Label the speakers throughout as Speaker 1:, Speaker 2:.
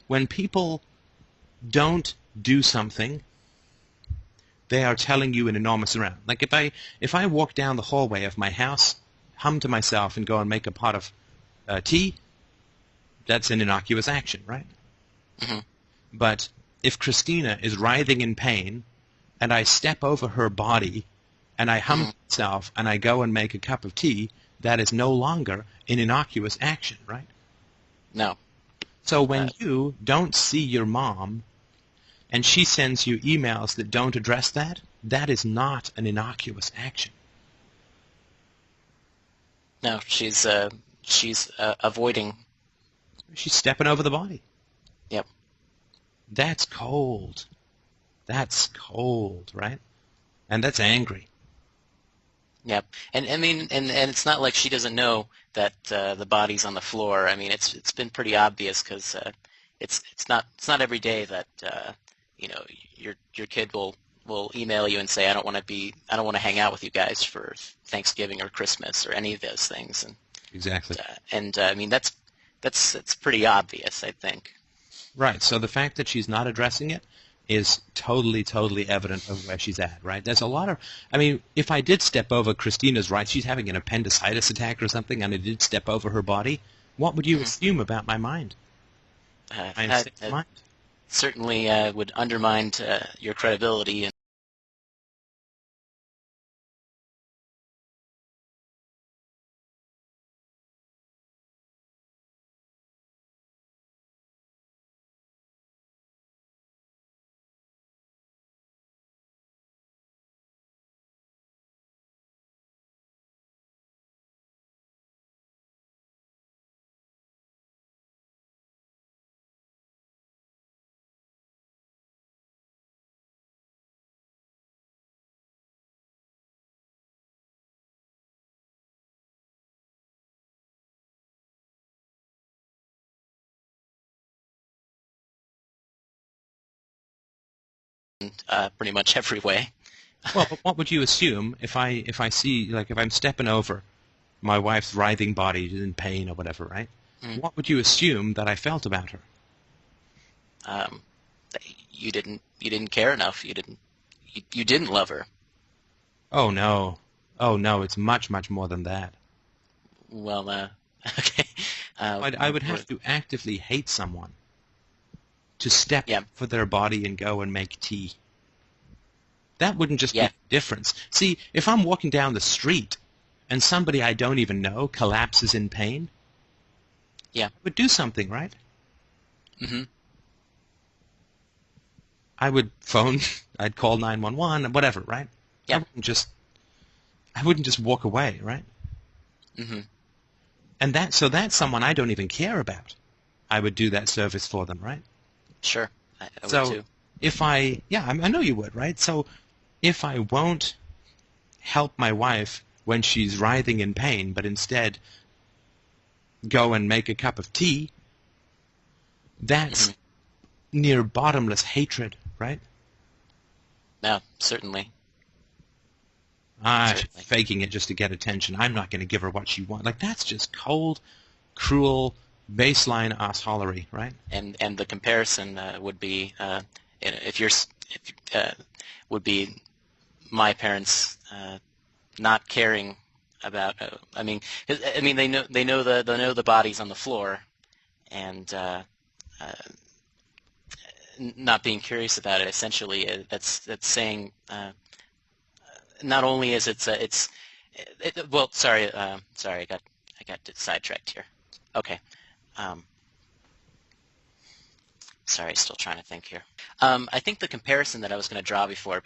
Speaker 1: when people don't do something, they are telling you an enormous amount. Like if I walk down the hallway of my house, hum to myself, and go and make a pot of tea, that's an innocuous action, right?
Speaker 2: Mm-hmm.
Speaker 1: But if Christina is writhing in pain, and I step over her body, and I hum to myself, and I go and make a cup of tea, that is no longer an innocuous action, right?
Speaker 2: No.
Speaker 1: So when you don't see your mom, and she sends you emails that don't address that, that is not an innocuous action.
Speaker 2: No, she's avoiding.
Speaker 1: She's stepping over the body.
Speaker 2: Yep.
Speaker 1: That's cold. That's cold, right? And that's angry.
Speaker 2: Yep. And I mean, and it's not like she doesn't know that the body's on the floor. I mean, it's been pretty obvious because it's not every day that your kid will email you and say, I don't want to hang out with you guys for Thanksgiving or Christmas or any of those things. And
Speaker 1: Exactly.
Speaker 2: I mean, that's pretty obvious, I think.
Speaker 1: Right. So the fact that she's not addressing it is totally, totally evident of where she's at, right? There's a lot of, I mean, if I did step over Christina's right, she's having an appendicitis attack or something, and I did step over her body, what would you assume about my mind?
Speaker 2: Mind? Certainly would undermine your credibility. And pretty much every way.
Speaker 1: Well, but what would you assume if I see, like, if I'm stepping over my wife's writhing body in pain or whatever, right? What would you assume that I felt about her?
Speaker 2: You didn't care enough. You didn't love her.
Speaker 1: Oh no, it's much, much more than that.
Speaker 2: Well, okay.
Speaker 1: I would have to actively hate someone to step
Speaker 2: Yeah.
Speaker 1: for their body and go and make tea. That wouldn't just
Speaker 2: Yeah.
Speaker 1: be the difference. See, if I'm walking down the street and somebody I don't even know collapses in pain,
Speaker 2: Yeah.
Speaker 1: I would do something, right?
Speaker 2: Mm-hmm.
Speaker 1: I would phone, I'd call 911, whatever, right?
Speaker 2: Yeah.
Speaker 1: I wouldn't just walk away, right?
Speaker 2: Mm-hmm.
Speaker 1: And that's someone I don't even care about. I would do that service for them, right?
Speaker 2: Sure. I would
Speaker 1: So
Speaker 2: too.
Speaker 1: if I know you would, right? So if I won't help my wife when she's writhing in pain, but instead go and make a cup of tea, that's near bottomless hatred, right?
Speaker 2: No, certainly.
Speaker 1: She's
Speaker 2: Certainly.
Speaker 1: faking it just to get attention. I'm not going to give her what she wants. Like, that's just cold, cruel, baseline assholery, right?
Speaker 2: And the comparison would be would be my parents not caring about. I mean, they know the bodies on the floor, and not being curious about it. Essentially, that's saying. Not only is well, sorry, I got sidetracked here. Okay. Sorry, still trying to think here. I think the comparison that I was going to draw before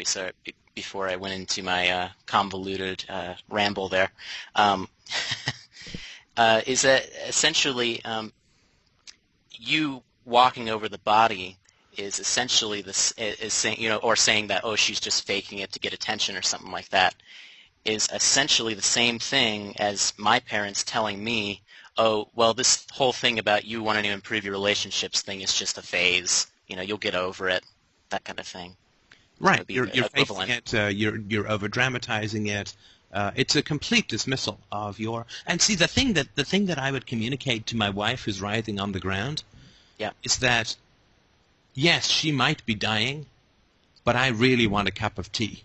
Speaker 2: I went into my convoluted ramble there is that essentially you walking over the body is essentially is saying, or saying that, oh, she's just faking it to get attention or something like that, is essentially the same thing as my parents telling me, oh, well, this whole thing about you wanting to improve your relationships thing is just a phase. You'll get over it, that kind of thing.
Speaker 1: Right. You're faking it. You're over-dramatizing it. It's a complete dismissal of your. And see, the thing that I would communicate to my wife who's writhing on the ground,
Speaker 2: Yeah.
Speaker 1: is that yes, she might be dying, but I really want a cup of tea.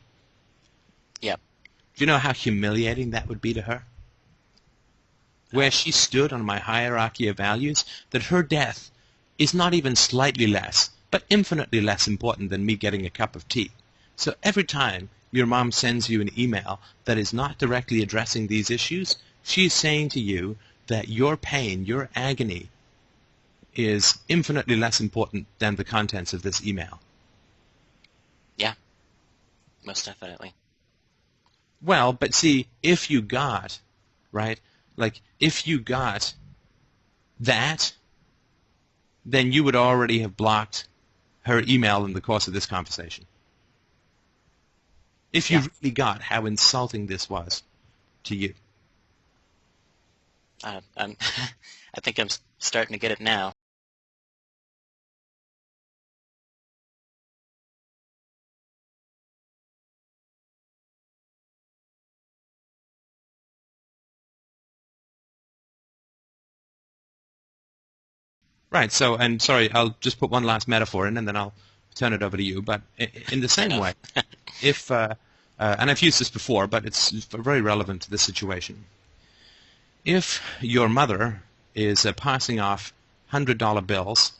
Speaker 2: Yep.
Speaker 1: Do you know how humiliating that would be to her? Where she stood on my hierarchy of values, that her death is not even slightly less, but infinitely less important than me getting a cup of tea. So every time your mom sends you an email that is not directly addressing these issues, she is saying to you that your pain, your agony, is infinitely less important than the contents of this email.
Speaker 2: Yeah, most definitely.
Speaker 1: Well, but see, if you got, right, like, if you got that, then you would already have blocked her email in the course of this conversation. If you
Speaker 2: Yeah.
Speaker 1: really got how insulting this was to you.
Speaker 2: I'm I think I'm starting to get it now.
Speaker 1: Right, so, and sorry, I'll just put one last metaphor in and then I'll turn it over to you. But in the
Speaker 2: Fair
Speaker 1: same way,
Speaker 2: enough.
Speaker 1: if, and I've used this before, but it's very relevant to this situation. If your mother is passing off $100 bills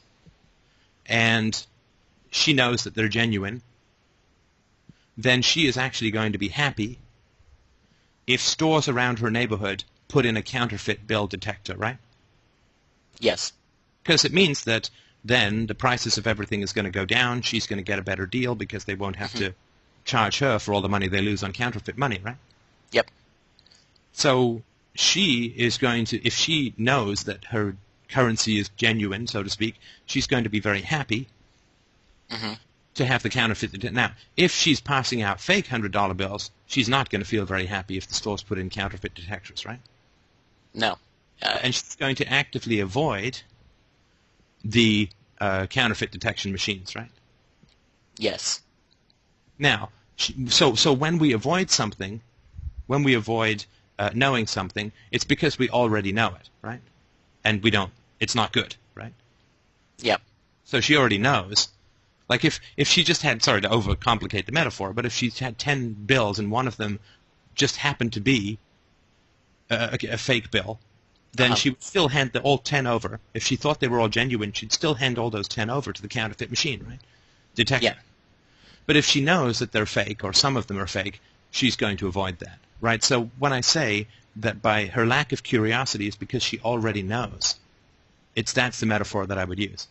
Speaker 1: and she knows that they're genuine, then she is actually going to be happy if stores around her neighborhood put in a counterfeit bill detector, right?
Speaker 2: Yes.
Speaker 1: Because it means that then the prices of everything is going to go down. She's going to get a better deal because they won't have to charge her for all the money they lose on counterfeit money, right?
Speaker 2: Yep.
Speaker 1: So she is going to, if she knows that her currency is genuine, so to speak, she's going to be very happy
Speaker 2: hmm
Speaker 1: to have the counterfeit. Now, if she's passing out fake $100 bills, she's not going to feel very happy if the stores put in counterfeit detectors, right?
Speaker 2: No.
Speaker 1: And she's going to actively avoid the counterfeit detection machines, right?
Speaker 2: Yes.
Speaker 1: Now, so when we avoid something, when we avoid knowing something, it's because we already know it, right? And we don't, it's not good, right?
Speaker 2: Yep.
Speaker 1: So she already knows. Like if she just had, sorry to overcomplicate the metaphor, but if she had 10 bills and one of them just happened to be a fake bill, then
Speaker 2: Uh-huh.
Speaker 1: she would still hand all 10 over. If she thought they were all genuine, she'd still hand all those 10 over to the counterfeit machine, right? Detector.
Speaker 2: Yeah.
Speaker 1: But if she knows that they're fake, or some of them are fake, she's going to avoid that, right? So when I say that by her lack of curiosity is because she already knows, that's the metaphor that I would use.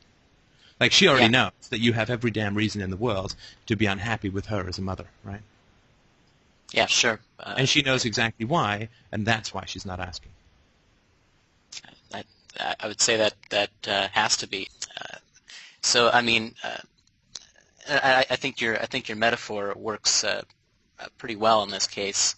Speaker 1: Like she already
Speaker 2: Yeah.
Speaker 1: knows that you have every damn reason in the world to be unhappy with her as a mother, right?
Speaker 2: Yeah. Sure.
Speaker 1: And she knows exactly why, and that's why she's not asking.
Speaker 2: I, I would say that has to be. So I mean, I think your metaphor works pretty well in this case.